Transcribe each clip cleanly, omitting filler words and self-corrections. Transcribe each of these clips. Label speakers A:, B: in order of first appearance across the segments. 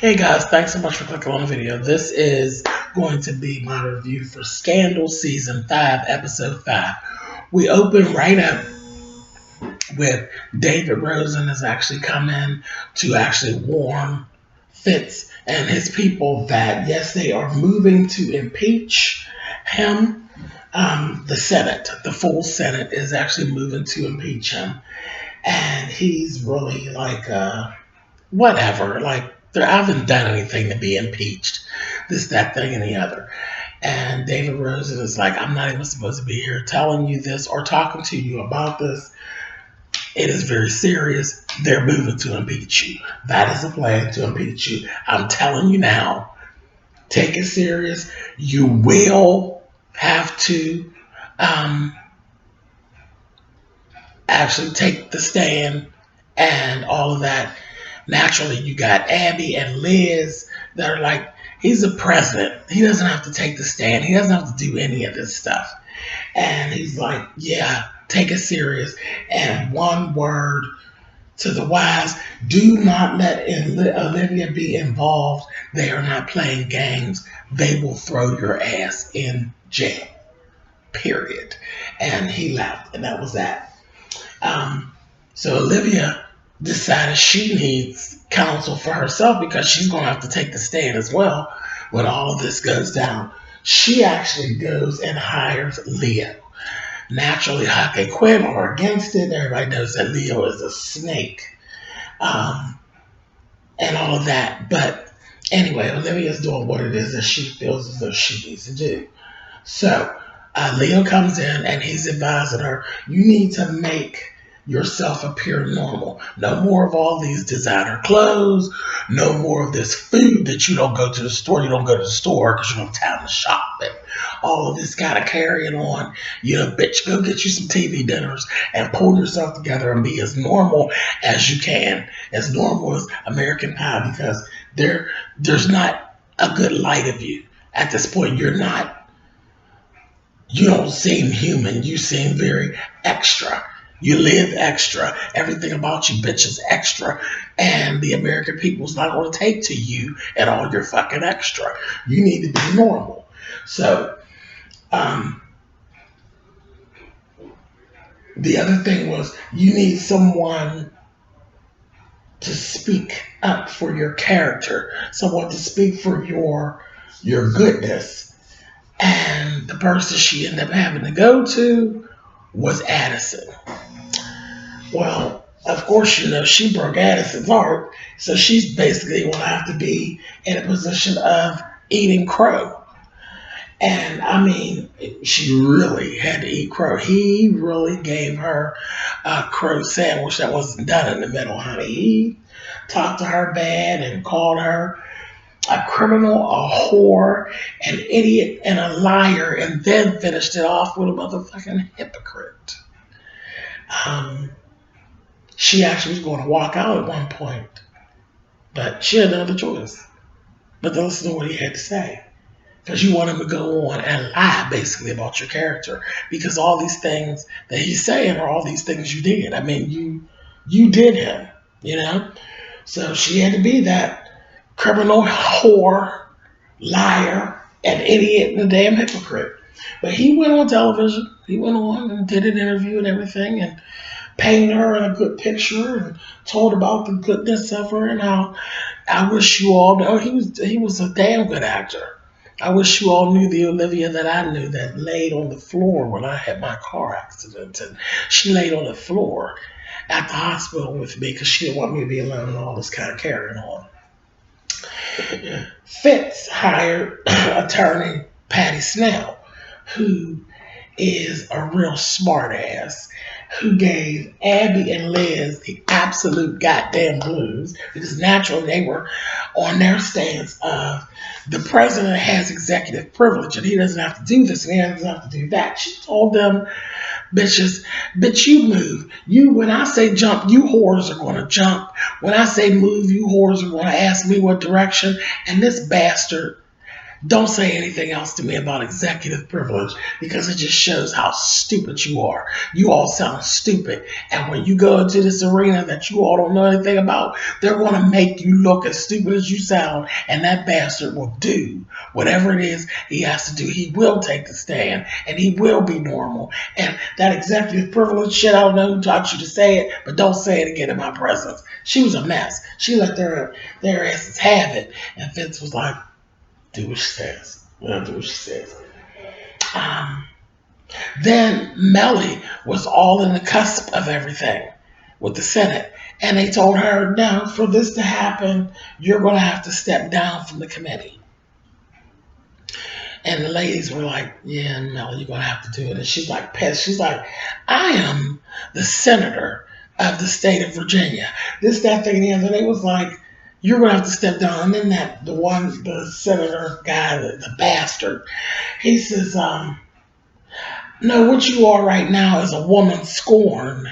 A: Hey guys, thanks so much for clicking on the video. This is going to be my review for Scandal Season 5, Episode 5. We open right up with David Rosen has actually come in to actually warn Fitz and his people that, yes, they are moving to impeach him. The Senate, the full Senate, is actually moving to impeach him. And he's really like, whatever. Like, I haven't done anything to be impeached. This, that, thing, and the other. And David Rosen is like, I'm not even supposed to be here telling you this or talking to you about this. It is very serious. They're moving to impeach you. That is a plan to impeach you. I'm telling you now, take it serious. You will have to actually take the stand and all of that. Naturally, you got Abby and Liz that are like, he's a president. He doesn't have to take the stand. He doesn't have to do any of this stuff. And he's like, yeah, take it serious. And one word to the wise, do not let Olivia be involved. They are not playing games. They will throw your ass in jail, period. And he left, and that was that. So Olivia decided she needs counsel for herself because she's going to have to take the stand as well when all of this goes down. She actually goes and hires Leo. Naturally, Huck and Quinn are against it. Everybody knows that Leo is a snake, and all of that. But anyway, Olivia's doing what it is that she feels as though she needs to do. So Leo comes in and he's advising her, you need to make yourself appear normal. No more of all these designer clothes. No more of this food that you don't go to the store. You don't go to the store because you don't have time to shop. And all of this kind of carrying on. You know, bitch, go get you some TV dinners and pull yourself together and be as normal as you can. As normal as American Pie, because there's not a good light of you. At this point, you don't seem human. You seem very extra. You live extra. Everything about you, bitch, is extra. And the American people's not going to take to you and all your fucking extra. You need to be normal. So, the other thing was you need someone to speak up for your character, someone to speak for your goodness. And the person she ended up having to go to was Addison. Well, of course, you know, she broke Addison's heart, so she's basically will have to be in a position of eating crow. And I mean, she really had to eat crow. He really gave her a crow sandwich that wasn't done in the middle, honey. He talked to her bad and called her a criminal, a whore, an idiot, and a liar, and then finished it off with a motherfucking hypocrite. She actually was going to walk out at one point, but she had no other choice but to listen to what he had to say. Because you want him to go on and lie basically about your character. Because all these things that he's saying are all these things you did. I mean, you did him, you know? So she had to be that criminal, whore, liar, an idiot, and a damn hypocrite. But he went on television. He went on and did an interview and everything and painted her in a good picture and told about the goodness of her and how I wish you all know he was a damn good actor. I wish you all knew the Olivia that I knew that laid on the floor when I had my car accident. And she laid on the floor at the hospital with me because she didn't want me to be alone and all this kind of carrying on. Fitz hired attorney Patty Snell, who is a real smart ass, who gave Abby and Liz the absolute goddamn blues because naturally they were on their stance of the president has executive privilege and he doesn't have to do this and he doesn't have to do that. She told them, bitches, bitch, you move. When I say jump, you whores are going to jump. When I say move, you whores are going to ask me what direction. And this bastard Don't say anything else to me about executive privilege because it just shows how stupid you are. You all sound stupid. And when you go into this arena that you all don't know anything about, they're going to make you look as stupid as you sound. And that bastard will do whatever it is he has to do. He will take the stand and he will be normal. And that executive privilege shit, I don't know who taught you to say it, but don't say it again in my presence. She was a mess. She let their asses have it. And Vince was like, do what she says. Well, do what she says. Then Melly was all in the cusp of everything with the Senate. And they told her, now, for this to happen, you're going to have to step down from the committee. And the ladies were like, yeah, Melly, you're going to have to do it. And she's like pissed. She's like, I am the senator of the state of Virginia. This, that, thing, and the other. They was like, you're going to have to step down. And then the senator guy, the bastard, he says, no, what you are right now is a woman scorned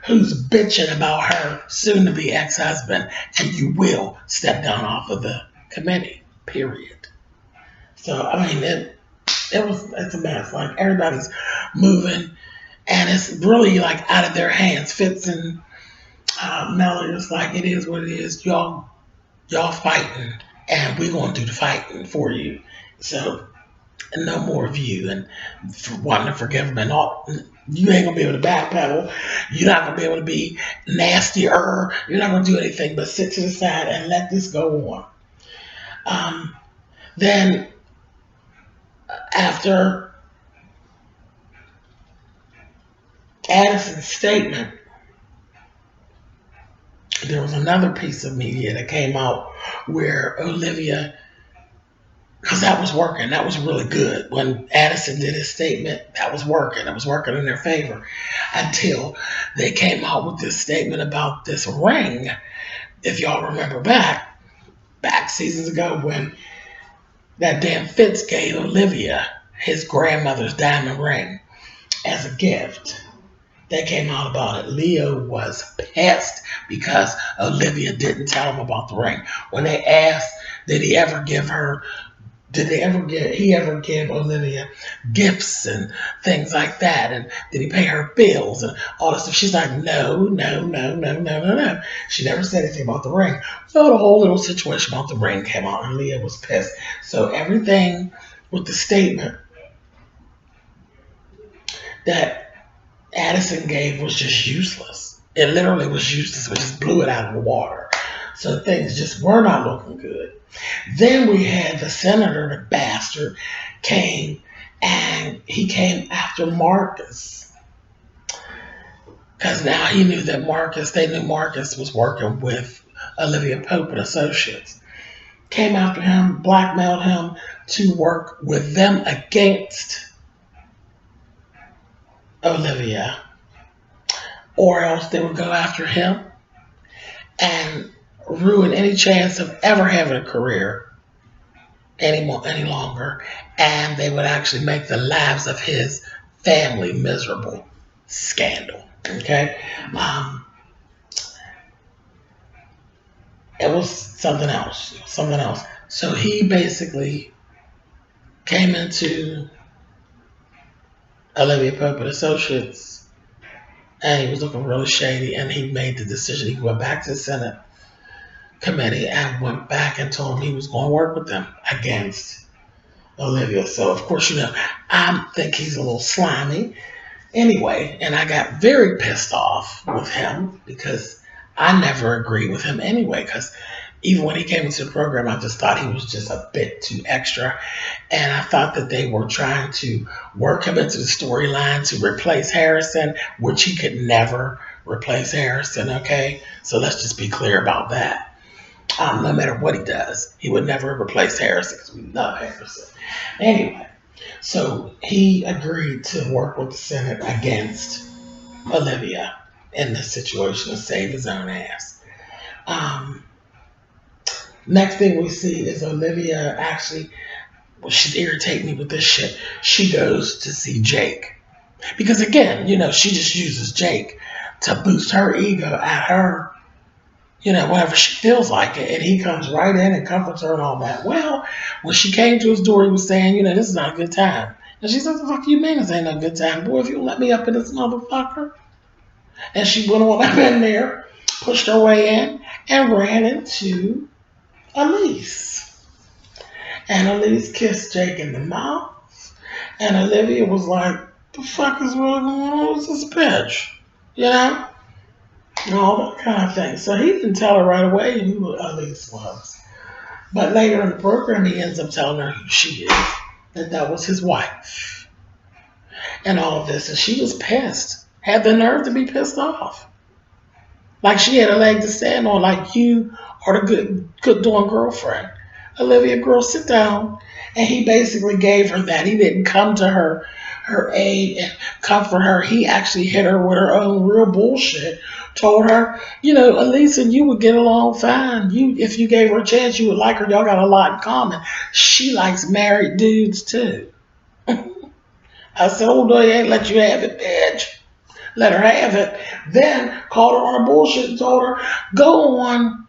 A: who's bitching about her soon-to-be ex-husband, and you will step down off of the committee, period. So, I mean, it's a mess. Like, everybody's moving, and it's really, like, out of their hands. Fitz and Melody is like, it is what it is. Y'all fighting, and we're going to do the fighting for you. So, no more of you, and for wanting to forgive them and all. You ain't going to be able to backpedal. You're not going to be able to be nastier. You're not going to do anything but sit to the side and let this go on. Then, after Addison's statement, there was another piece of media that came out where Olivia, because that was working, that was really good. When Addison did his statement, that was working. It was working in their favor until they came out with this statement about this ring. If y'all remember back seasons ago when that damn Fitz gave Olivia his grandmother's diamond ring as a gift. They came out about it. Leo was pissed because Olivia didn't tell him about the ring. When they asked, did he ever give Olivia gifts and things like that? And did he pay her bills and all this stuff? She's like, no. She never said anything about the ring. So the whole little situation about the ring came out and Leah was pissed. So everything with the statement that Addison gave was just useless. It literally was useless. We just blew it out of the water. So things just were not looking good. Then we had the senator, the bastard, came and he came after Marcus. Because now he knew that they knew Marcus was working with Olivia Pope and Associates. Came after him, blackmailed him to work with them against Olivia, or else they would go after him and ruin any chance of ever having a career any longer, and they would actually make the lives of his family miserable. Scandal. Okay, it was something else. So he basically came into Olivia Pope and Associates, and he was looking really shady, and he made the decision. He went back to the Senate committee and went back and told him he was going to work with them against Olivia. So, of course, I think he's a little slimy anyway, and I got very pissed off with him because I never agreed with him anyway, because even when he came into the program, I just thought he was just a bit too extra. And I thought that they were trying to work him into the storyline to replace Harrison, which he could never replace Harrison, okay? So let's just be clear about that. No matter what he does, he would never replace Harrison because we love Harrison. Anyway, so he agreed to work with the Senate against Olivia in this situation to save his own ass. Next thing we see is Olivia actually, she's irritating me with this shit. She goes to see Jake. Because again, she just uses Jake to boost her ego at her whenever she feels like it. And he comes right in and comforts her and all that. Well, when she came to his door, he was saying, this is not a good time. And she said, "The fuck you mean this ain't no good time? Boy, if you let me up in this motherfucker." And she went on up in there, pushed her way in, and ran into Elise. And Elise kissed Jake in the mouth. And Olivia was like, "The fuck is really going on with this bitch?" You know? And all that kind of thing. So he didn't tell her right away who Elise was. But later in the program, he ends up telling her who she is, that was his wife, and all of this. And she was pissed, had the nerve to be pissed off. Like she had a leg to stand on, like you are the good doing girlfriend. Olivia, girl, sit down. And he basically gave her that. He didn't come to her aid and comfort her. He actually hit her with her own real bullshit. Told her, Elise and you would get along fine. If you gave her a chance, you would like her. Y'all got a lot in common. She likes married dudes too. I said, "Oh no, he ain't let you have it, bitch." Let her have it. Then called her on her bullshit and told her, "Go on,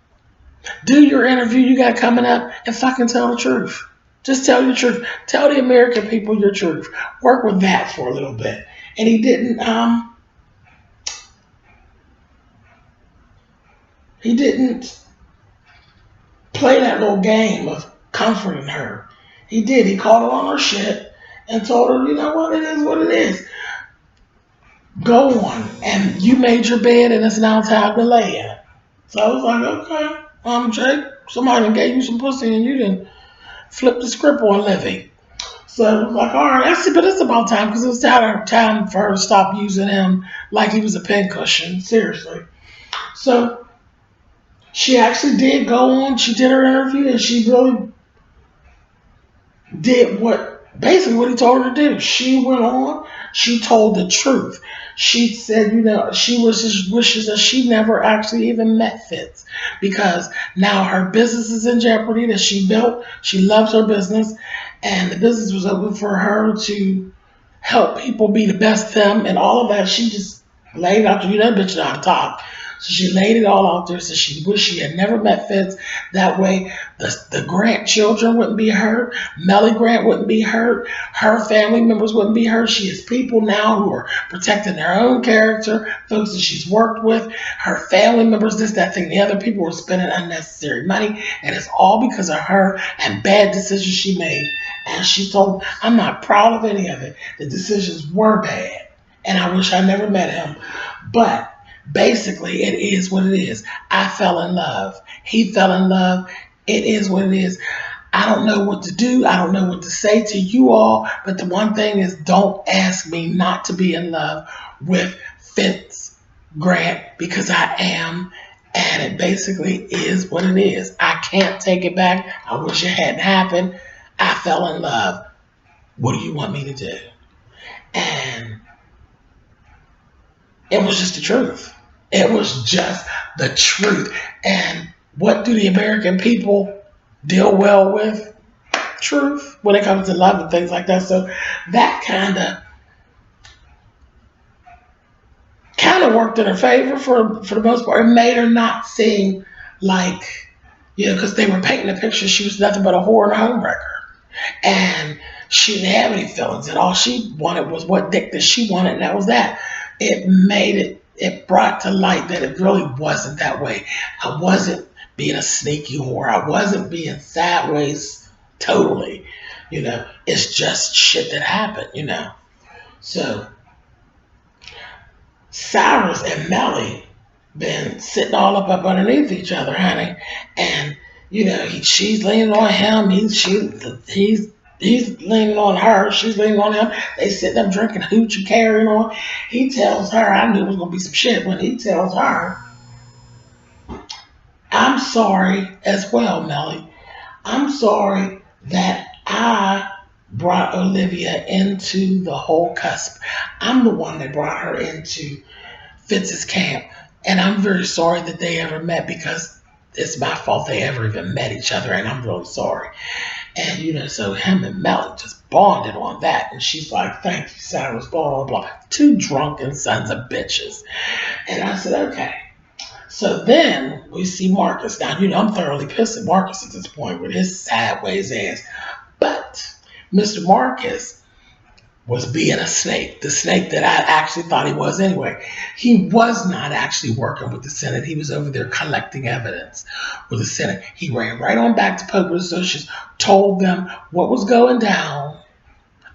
A: do your interview you got coming up and fucking tell the truth. Just tell your truth. Tell the American people your truth. Work with that for a little bit." And he didn't play that little game of comforting her. He did. He called her on her shit and told her, "You know what? It is what it is. Go on. And you made your bed and it's now time to lay in it." So I was like, "Okay, Jake, somebody done gave you some pussy and you didn't flip the script on Livy." So I was like, "All right, I see, but it's about time because it was time for her to stop using him like he was a pincushion. Seriously." So she actually did go on. She did her interview and she really did basically what he told her to do. She went on. She told the truth. She said, she wishes that she never actually even met Fitz because now her business is in jeopardy that she built. She loves her business, and the business was open for her to help people be the best them and all of that. She just laid out there. Bitch know how to talk. So she laid it all out there. So she wished she had never met Fitz. That way, the Grant children wouldn't be hurt. Melly Grant wouldn't be hurt. Her family members wouldn't be hurt. She has people now who are protecting their own character, folks that she's worked with, her family members, this, that, thing. The other people were spending unnecessary money, and it's all because of her and bad decisions she made. And she told, "I'm not proud of any of it. The decisions were bad, and I wish I never met him. But basically, it is what it is. I fell in love. He fell in love. It is what it is. I don't know what to do. I don't know what to say to you all. But the one thing is, don't ask me not to be in love with Fitz Grant because I am. And it basically is what it is. I can't take it back. I wish it hadn't happened. I fell in love. What do you want me to do?" And it was just the truth. It was just the truth. And what do the American people deal well with? Truth when it comes to love and things like that. So that kind of worked in her favor for the most part. It made her not seem like, because they were painting a picture she was nothing but a whore and a homewrecker. And she didn't have any feelings, and all she wanted was what dick that she wanted, and that was that. It brought to light that it really wasn't that way. I wasn't being a sneaky whore. I wasn't being sideways totally. It's just shit that happened. So Cyrus and Melly been sitting all up underneath each other, honey, and she's leaning on him. He's leaning on her. She's leaning on him. They sitting up drinking hooch and carrying on. He tells her, I knew it was gonna be some shit when he tells her, "I'm sorry as well, Melly. I'm sorry that I brought Olivia into the whole cusp. I'm the one that brought her into Fitz's camp. And I'm very sorry that they ever met because it's my fault they ever even met each other. And I'm really sorry." And, so him and Melly just bonded on that. And she's like, "Thank you, Cyrus, blah, blah, blah." Two drunken sons of bitches. And I said, okay. So then we see Marcus. Now, I'm thoroughly pissed at Marcus at this point with his sideways ass. But Mr. Marcus was being a snake, the snake that I actually thought he was anyway. He was not actually working with the Senate. He was over there collecting evidence with the Senate. He ran right on back to Poker Associates, told them what was going down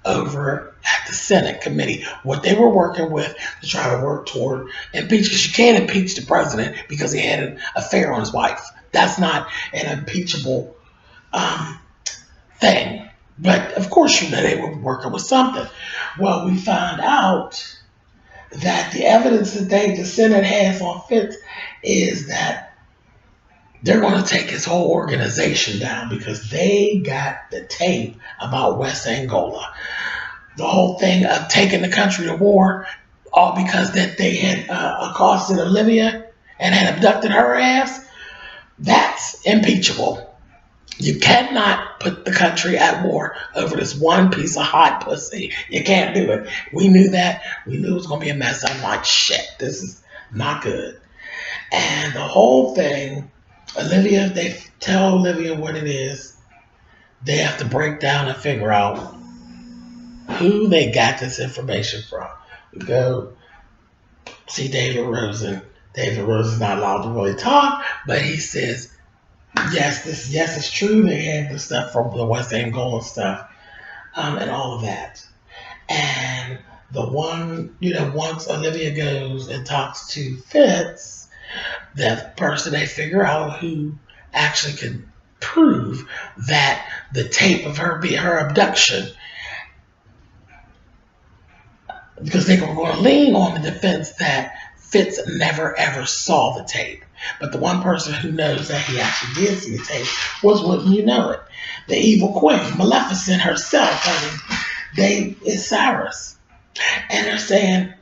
A: over at the Senate committee, what they were working with to try to work toward impeach. Because you can't impeach the president because he had an affair on his wife. That's not an impeachable thing. But of course, they were working with something. Well, we found out that the evidence that the Senate has on Fitz is that they're going to take his whole organization down because they got the tape about West Angola. The whole thing of taking the country to war, all because that they had accosted Olivia and had abducted her ass. That's impeachable. You cannot put the country at war over this one piece of hot pussy. You can't do it. We knew that. We knew it was going to be a mess. I'm like, shit, this is not good. And the whole thing, Olivia, they tell Olivia what it is. They have to break down and figure out who they got this information from. We go see David Rosen. David Rosen's not allowed to really talk, but he says, yes, it's true. They had the stuff from the West Angola stuff, and all of that. And the one, once Olivia goes and talks to Fitz, that person, they figure out who actually could prove that the tape of her abduction, because they were going to lean on the defense that Fitz never ever saw the tape. But the one person who knows that he actually did see the tape was, wouldn't you know it, the evil queen, Maleficent herself. It's Cyrus. And they're saying,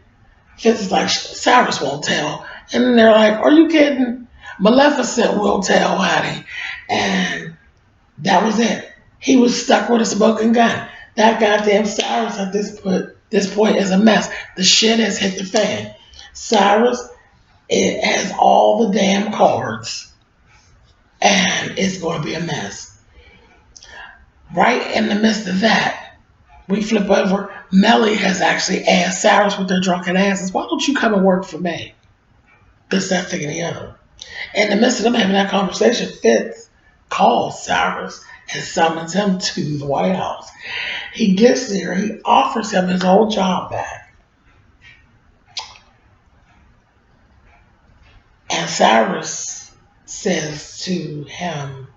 A: Fitz is like, Cyrus won't tell. And then they're like, are you kidding? Maleficent will tell, honey. And that was it. He was stuck with a smoking gun. That goddamn Cyrus at this point is a mess. The shit has hit the fan. Cyrus, it has all the damn cards, and it's going to be a mess. Right in the midst of that, we flip over. Melly has actually asked Cyrus with their drunken asses, why don't you come and work for me? This, that, thing, and the other. In the midst of them having that conversation, Fitz calls Cyrus and summons him to the White House. He gets there. He offers him his old job back. And Cyrus says to him,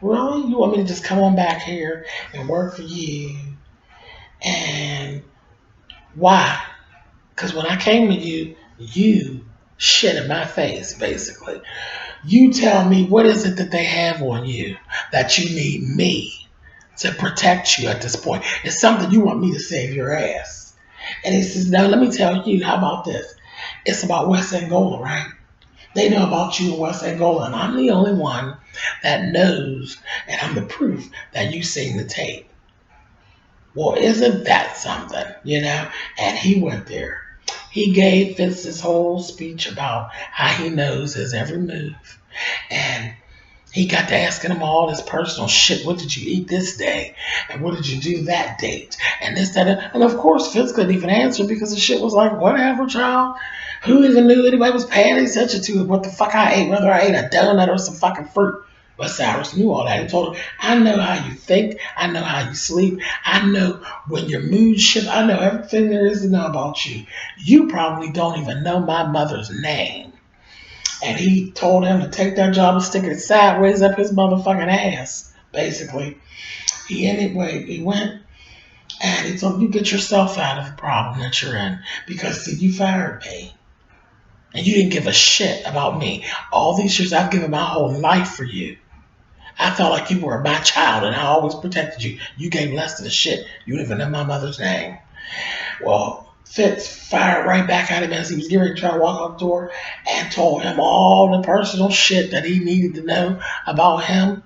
A: really? You want me to just come on back here and work for you? And why? Because when I came to you, you shit in my face, basically. You tell me, what is it that they have on you that you need me to protect you at this point? It's something you want me to save your ass. And he says, no, let me tell you, how about this? It's about West Angola, right? They know about you in West Angola, and I'm the only one that knows, and I'm the proof that you seen the tape. Well, isn't that something, And he went there. He gave Fitz this whole speech about how he knows his every move. And he got to asking him all this personal shit. What did you eat this day? And what did you do that date? And this, that, and of course, Fitz couldn't even answer because the shit was like, whatever, child. Who even knew anybody was paying attention to what the fuck I ate, whether I ate a donut or some fucking fruit. But Cyrus knew all that. He told him, I know how you think. I know how you sleep. I know when your mood shifts. I know everything there is to know about you. You probably don't even know my mother's name. And he told him to take that job and stick it sideways up his motherfucking ass, basically. He went and he told him, you get yourself out of the problem that you're in because, see, you fired me. And you didn't give a shit about me. All these years, I've given my whole life for you. I felt like you were my child, and I always protected you. You gave less than a shit. You didn't even know my mother's name. Well, Fitz fired right back at him as he was getting ready to try to walk out the door and told him all the personal shit that he needed to know about him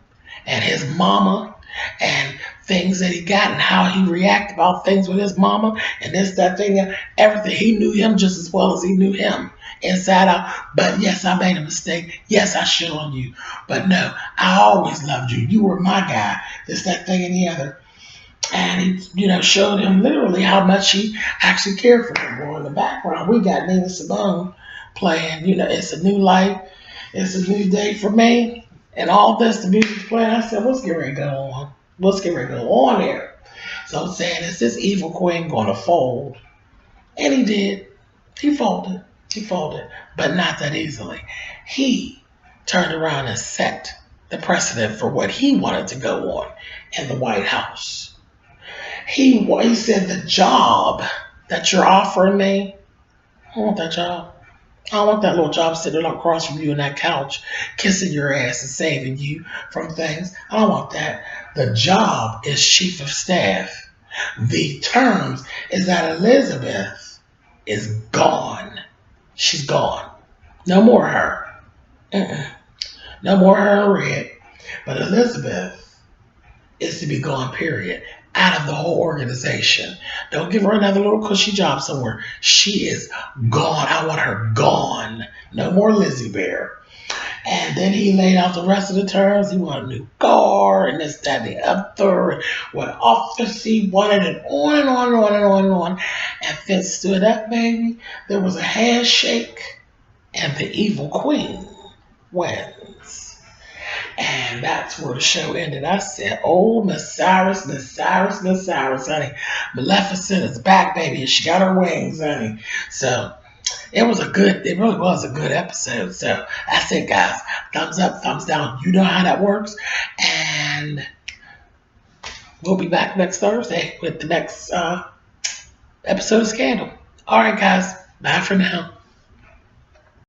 A: and his mama and things that he got and how he reacted about things with his mama and this, that, thing, everything. He knew him just as well as he knew him. inside out. But yes, I made a mistake. Yes, I shit on you. But no, I always loved you. You were my guy. This, that, thing, and the other. And he, showed him literally how much he actually cared for him. Boy, in the background, we got Nina Simone playing, It's a New Life, It's a New Day for me. And all this, the music's playing. I said, what's getting ready to go on? What's getting ready to go on here? So I'm saying, is this evil queen going to fold? And he did. He folded. He folded. But not that easily. He turned around and set the precedent for what he wanted to go on in the White House. He said, the job that you're offering me, I don't want that job. I don't want that little job sitting across from you on that couch, kissing your ass and saving you from things. I don't want that. The job is chief of staff. The terms is that Elizabeth is gone. She's gone. No more her. Mm-mm. No more her in red. But Elizabeth is to be gone, period. Out of the whole organization. Don't give her another little cushy job somewhere. She is gone. I want her gone. No more Lizzie Bear. And then he laid out the rest of the terms. He wanted a new car and this, that, and the other. And what office he wanted, and on and on and on and on and on. And Fitz stood up, baby. There was a handshake, and the evil queen wins. And that's where the show ended. I said, oh, Miss Cyrus, honey. Maleficent is back, baby, and she got her wings, honey. So it really was a good episode. So that's it, guys. Thumbs up, thumbs down. You know how that works. And we'll be back next Thursday with the next episode of Scandal. All right, guys. Bye for now.